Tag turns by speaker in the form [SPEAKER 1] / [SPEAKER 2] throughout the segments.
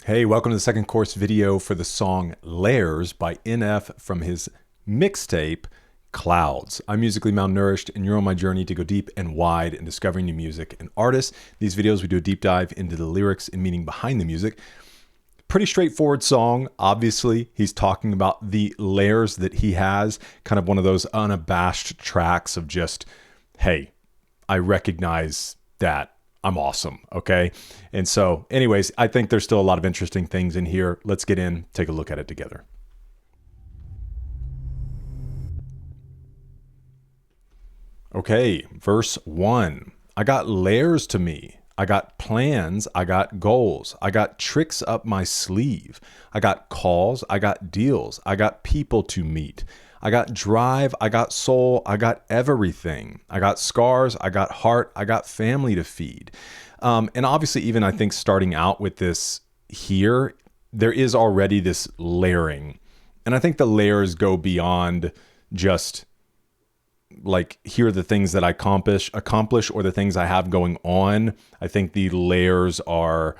[SPEAKER 1] Hey, welcome to the second course video for the song Layers by NF from his mixtape Clouds. I'm musically malnourished and you're on my journey to go deep and wide in discovering new music and artists. These videos we do a deep dive into the lyrics and meaning behind the music. Pretty straightforward song. Obviously, he's talking about the layers that he has, kind of one of those unabashed tracks of just, hey, I recognize that I'm awesome, okay? And so, anyways, I think there's still a lot of interesting things in here. Let's get in, take a look at it together. Okay, verse 1. I got layers to me. I got plans. I got goals. I got tricks up my sleeve. I got calls. I got deals. I got people to meet. I got drive, I got soul, I got everything. I got scars, I got heart, I got family to feed. And obviously, even I think starting out with this here, there is already this layering. And I think the layers go beyond just like, here are the things that I accomplish or the things I have going on. I think the layers are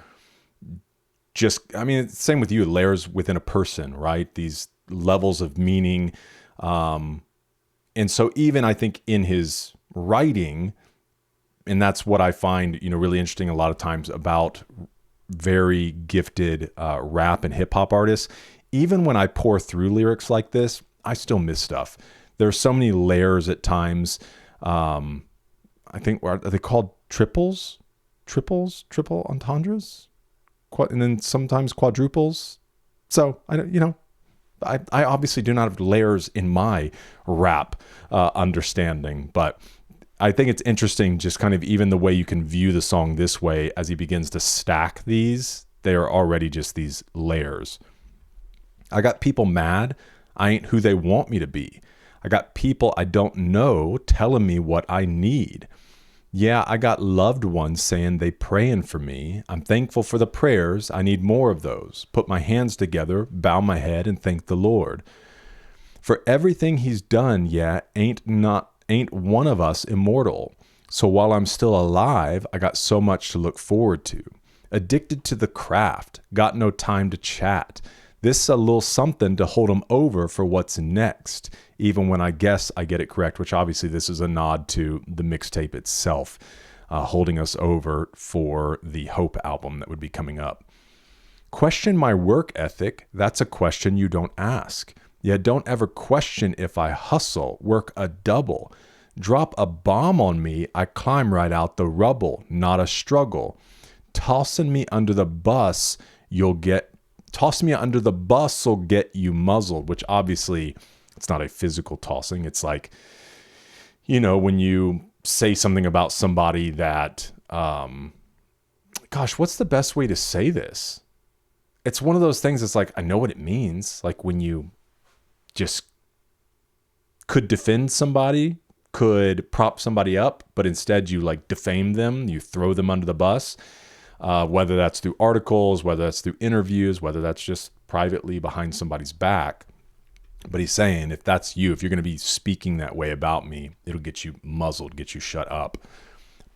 [SPEAKER 1] just, I mean, it's same with you, layers within a person, right? These levels of meaning. And so even I think in his writing, and that's what I find, really interesting a lot of times about very gifted rap and hip hop artists, even when I pour through lyrics like this, I still miss stuff. There's so many layers at times. I think, are they called triples, triple entendres? And then sometimes quadruples. So I obviously do not have layers in my rap understanding, but I think it's interesting just kind of even the way you can view the song this way as he begins to stack these, they are already just these layers. I got people mad. I ain't who they want me to be. I got people I don't know telling me what I need. Yeah, I got loved ones saying they praying for me. I'm thankful for the prayers. I need more of those. Put my hands together, bow my head, and thank the Lord. For everything he's done, yeah, ain't one of us immortal. So while I'm still alive, I got so much to look forward to. Addicted to the craft, got no time to chat. This is a little something to hold him over for what's next, even when I guess I get it correct, which obviously this is a nod to the mixtape itself, holding us over for the Hope album that would be coming up. Question my work ethic, that's a question you don't ask. Yeah, don't ever question if I hustle, work a double. Drop a bomb on me, I climb right out the rubble, not a struggle. Tossing me under the bus will get you muzzled, which obviously it's not a physical tossing. It's like, when you say something about somebody that, gosh, what's the best way to say this? It's one of those things that's like, I know what it means. Like when you just could defend somebody, could prop somebody up, but instead you like defame them, you throw them under the bus. Whether that's through articles, whether that's through interviews, whether that's just privately behind somebody's back. But he's saying, if that's you, if you're going to be speaking that way about me, it'll get you muzzled, get you shut up.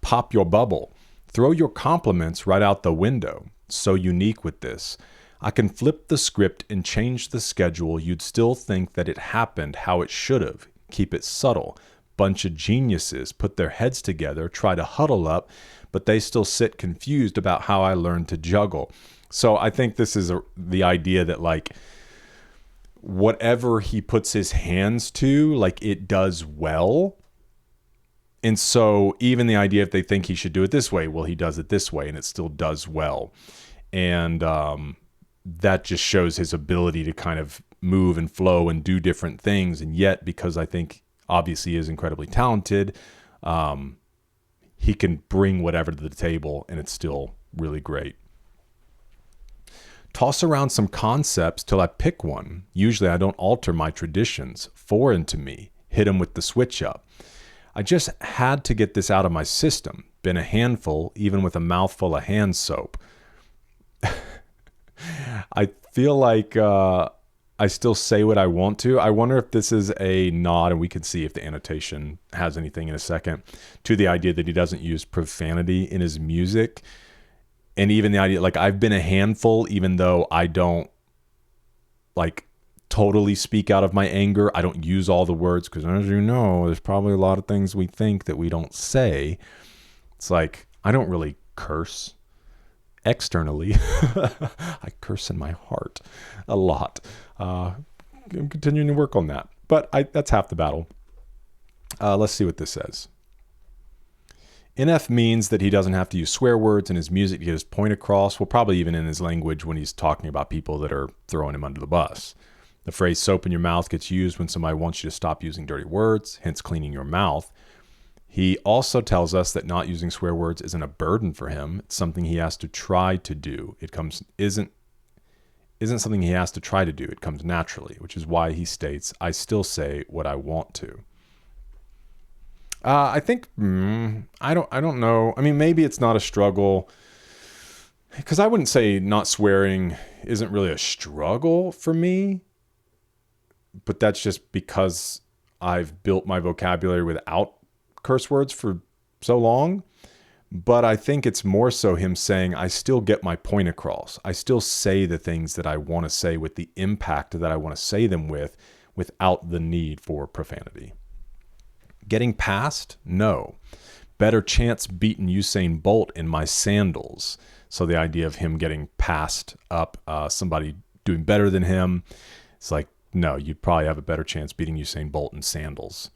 [SPEAKER 1] Pop your bubble. Throw your compliments right out the window. So unique with this. I can flip the script and change the schedule. You'd still think that it happened how it should have. Keep it subtle. Bunch of geniuses put their heads together, try to huddle up, but they still sit confused about how I learned to juggle. So I think this is the idea that like whatever he puts his hands to, like it does well. And so even the idea if they think he should do it this way, well, he does it this way and it still does well. And that just shows his ability to kind of move and flow and do different things. And yet, because I think obviously he is incredibly talented, he can bring whatever to the table and it's still really great. Toss around some concepts till I pick one. Usually I don't alter my traditions. Foreign to me. Hit him with the switch up. I just had to get this out of my system. Been a handful, even with a mouthful of hand soap. I feel like I still say what I want to. I wonder if this is a nod, and we can see if the annotation has anything in a second, to the idea that he doesn't use profanity in his music. And even the idea, like, I've been a handful, even though I don't like totally speak out of my anger. I don't use all the words because, as you know, there's probably a lot of things we think that we don't say. It's like, I don't really curse externally. I curse in my heart a lot. I'm continuing to work on that, but that's half the battle. Let's see what this says. NF means that he doesn't have to use swear words in his music to get his point across, well, probably even in his language when he's talking about people that are throwing him under the bus. The phrase soap in your mouth gets used when somebody wants you to stop using dirty words, hence cleaning your mouth. He also tells us that not using swear words isn't a burden for him. It's something he has to try to do. It isn't something he has to try to do. It comes naturally, which is why he states, I still say what I want to. I think, I don't know. I mean, maybe it's not a struggle, because I wouldn't say not swearing isn't really a struggle for me, but that's just because I've built my vocabulary without curse words for so long. But I think it's more so him saying, I still get my point across. I still say the things that I want to say with the impact that I want to say them with, without the need for profanity. Getting past? No. Better chance beating Usain Bolt in my sandals. So the idea of him getting passed up, somebody doing better than him, it's like, no, you'd probably have a better chance beating Usain Bolt in sandals.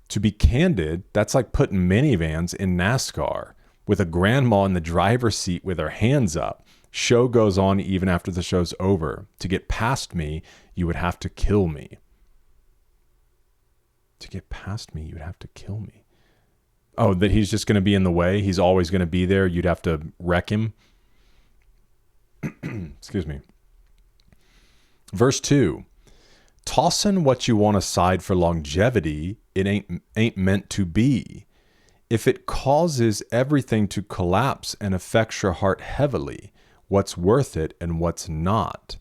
[SPEAKER 1] To be candid, that's like putting minivans in NASCAR with a grandma in the driver's seat with her hands up. Show goes on even after the show's over. To get past me, you would have to kill me. To get past me, you would have to kill me. Oh, that he's just going to be in the way? He's always going to be there? You'd have to wreck him? Excuse me. Verse 2. Tossin' what you want aside for longevity, it ain't meant to be. If it causes everything to collapse and affects your heart heavily, what's worth it and what's not?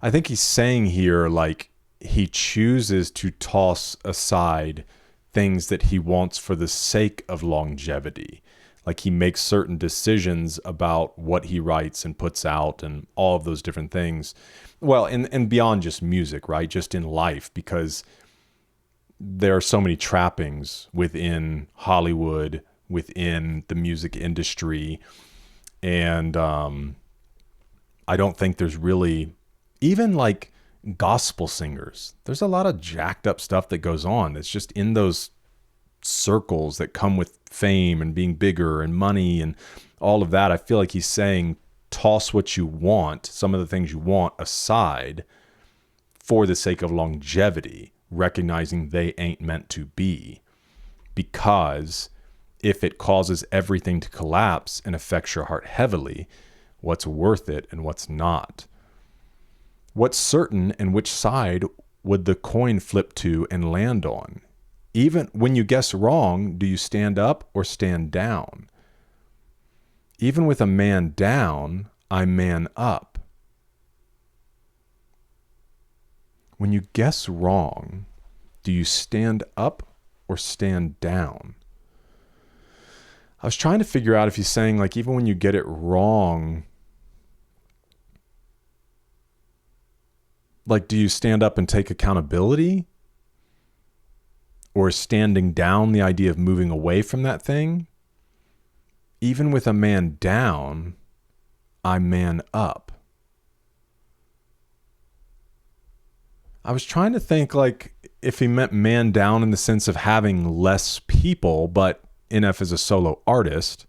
[SPEAKER 1] I think he's saying here, like, he chooses to toss aside things that he wants for the sake of longevity. Like, he makes certain decisions about what he writes and puts out and all of those different things. Well, and beyond just music, right? Just in life, because there are so many trappings within Hollywood, within the music industry. And I don't think there's really, even like gospel singers, there's a lot of jacked up stuff that goes on. It's just in those circles that come with fame and being bigger and money and all of that. I feel like he's saying, toss what you want, some of the things you want aside for the sake of longevity, recognizing they ain't meant to be. Because if it causes everything to collapse and affects your heart heavily, what's worth it and what's not? What's certain and which side would the coin flip to and land on? Even when you guess wrong, do you stand up or stand down? Even with a man down, I man up. When you guess wrong, do you stand up or stand down? I was trying to figure out if he's saying, like, even when you get it wrong, like, do you stand up and take accountability? Or is standing down the idea of moving away from that thing? Even with a man down, I man up. I was trying to think, like, if he meant man down in the sense of having less people, but NF is a solo artist.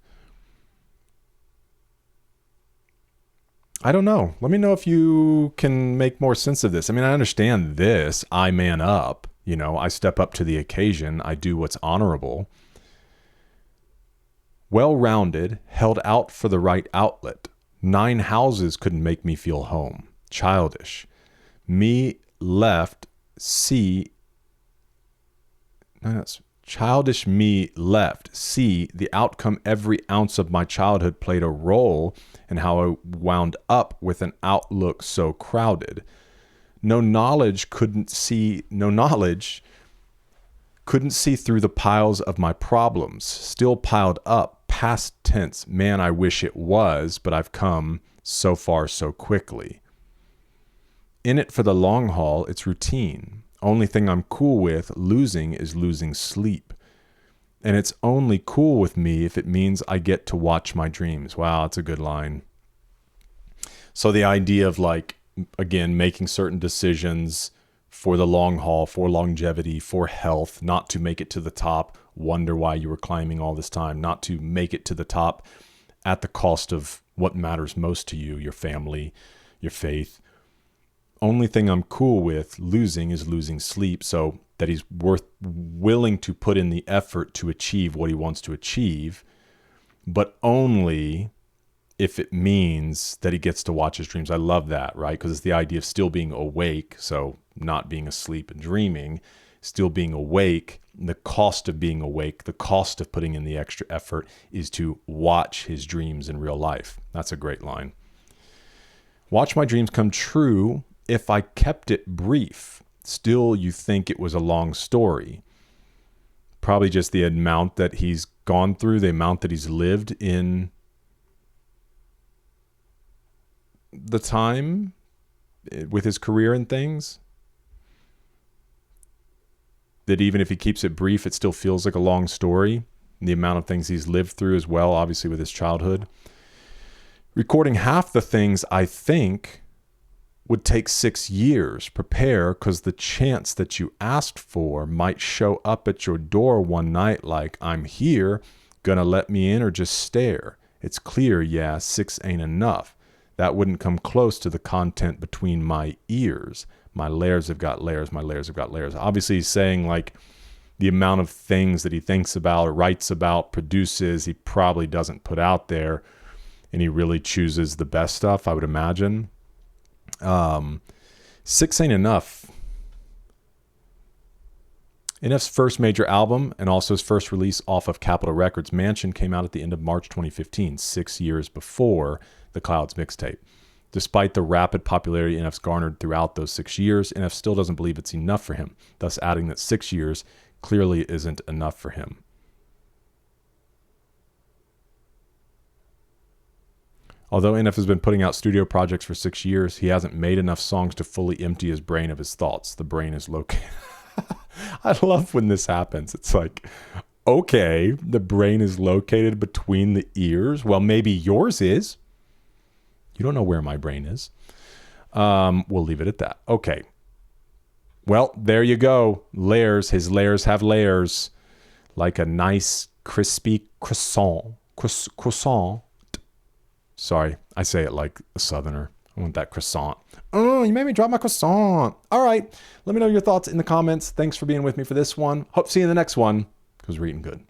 [SPEAKER 1] I don't know. Let me know if you can make more sense of this. I mean, I understand this. I man up. You know, I step up to the occasion. I do what's honorable. Well-rounded, held out for the right outlet. 9 houses couldn't make me feel home. Childish. Me left, see... No, that's... Childish me left. See the outcome. Every ounce of my childhood played a role in how I wound up with an outlook so crowded. No knowledge Couldn't see through the piles of my problems, still piled up, past tense. Man, I wish it was, but I've come so far so quickly. In it for the long haul, it's routine. Only thing I'm cool with losing is losing sleep. And it's only cool with me if it means I get to watch my dreams. Wow, that's a good line. So the idea of like, again, making certain decisions for the long haul, for longevity, for health, not to make it to the top, wonder why you were climbing all this time, not to make it to the top at the cost of what matters most to you, your family, your faith. Only thing I'm cool with losing is losing sleep, so that he's willing to put in the effort to achieve what he wants to achieve, but only if it means that he gets to watch his dreams. I love that, right? Because it's the idea of still being awake, so not being asleep and dreaming, still being awake. The cost of being awake, the cost of putting in the extra effort is to watch his dreams in real life. That's a great line. Watch my dreams come true if I kept it brief. Still, you think it was a long story. Probably just the amount that he's gone through, the amount that he's lived in the time with his career and things, that even if he keeps it brief, it still feels like a long story. And the amount of things he's lived through as well, obviously with his childhood. Recording half the things I think would take 6 years. Prepare, because the chance that you asked for might show up at your door one night like, I'm here, gonna let me in or just stare? It's clear, yeah, 6 ain't enough. That wouldn't come close to the content between my ears. My layers have got layers, my layers have got layers. Obviously, he's saying like the amount of things that he thinks about or writes about, produces, he probably doesn't put out there, and he really chooses the best stuff, I would imagine. 6 ain't enough. NF's first major album and also his first release off of Capitol Records, Mansion, came out at the end of March 2015, 6 years before the Clouds mixtape. Despite the rapid popularity NF's garnered throughout those 6 years, NF still doesn't believe it's enough for him, thus adding that 6 years clearly isn't enough for him. Although NF has been putting out studio projects for 6 years, he hasn't made enough songs to fully empty his brain of his thoughts. The brain is located. I love when this happens. It's like, okay, the brain is located between the ears. Well, maybe yours is. You don't know where my brain is. We'll leave it at that. Okay. Well, there you go. Layers. His layers have layers. Like a nice crispy croissant. Croissant. Sorry, I say it like a southerner. I want that croissant. Oh, you made me drop my croissant. All right. Let me know your thoughts in the comments. Thanks for being with me for this one. Hope to see you in the next one, because we're eating good.